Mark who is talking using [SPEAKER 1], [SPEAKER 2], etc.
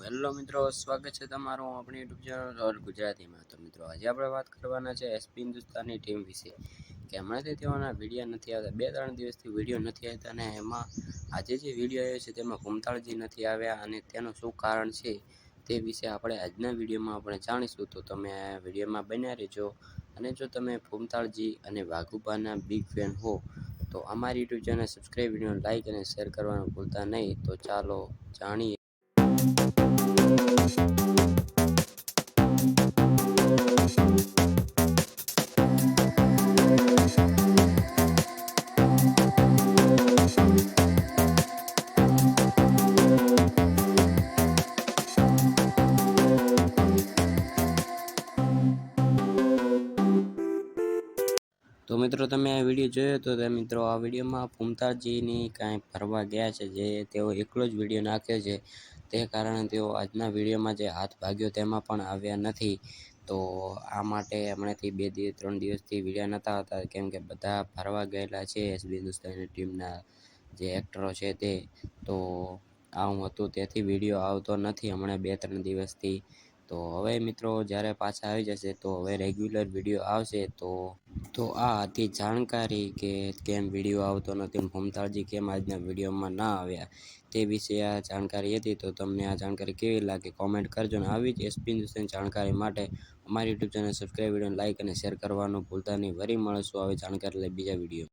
[SPEAKER 1] Hello મિત્રો, સ્વાગત છે તમારું આપણી યુટ્યુબ ચેનલ ઓલ ગુજરાતીમાં। તો મિત્રો આજે આપણે વાત કરવાના છે એસપી હિન્દુસ્તાનની ટીમ વિશે કે હમણાંથી તેઓના વિડીયો નથી આવતા, 2-3 દિવસથી વિડીયો નથી આવતા અને એમાં આજે જે વિડીયો આવ્યો છે તેમાં ભૂમતાળજી નથી આવ્યા અને તેનું શું કારણ છે તે વિશે આપણે આજના વિડીયોમાં આપણે જાણીશું। તો તમે આ વિડીયોમાં બન્યા રહેજો અને જો તમે ભૂમતાળજી અને વાઘુબાના બિગ ફેન હો તો અમારી YouTube channel subscribe, video like અને શેર કરવાનું ભૂલતા નહીં। તો ચાલો જાણીએ। તો મિત્રો તમે આ વિડીયો જોયો તો મિત્રો આ વિડીયોમાં ભૂમતાળજીની કાંઈ ફરવા ગયા છે, જે તેઓ એકલો જ વિડીયો નાખ્યો છે, તે કારણે તેઓ આજના વિડીયોમાં જે હાથ ભાગ્યો તેમાં પણ આવ્યા નથી। તો આ માટે હમણાંથી 2-3 દિવસથી વિડીયો નહોતા આવતા, કેમ કે બધા ફરવા ગયેલા છે એસબી હિન્દુસ્તાની ટીમના જે એક્ટરો છે તે। તો આવું હતું તેથી વિડીયો આવતો નથી હમણાં 2-3 દિવસથી। તો હવે મિત્રો જ્યારે પાછા આવી જશે તો હવે રેગ્યુલર વિડીયો આવશે। તો આ હતી જાણકારી કે કેમ વિડીયો આવતો નથી, ભૂમતાળજી કેમ આજના વિડીયોમાં ના આવ્યા તે વિશે આ જાણકારી હતી। તો તમને આ જાણકારી કેવી લાગી કોમેન્ટ કરજો અને આવી જ એસપી હિન્દુસ્તાની જાણકારી માટે અમારી YouTube channel subscribe, video like અને શેર કરવાનું ભૂલતા નહીં। વળી મળીશું આવી જાણકારી લઈ બીજા વિડીયો।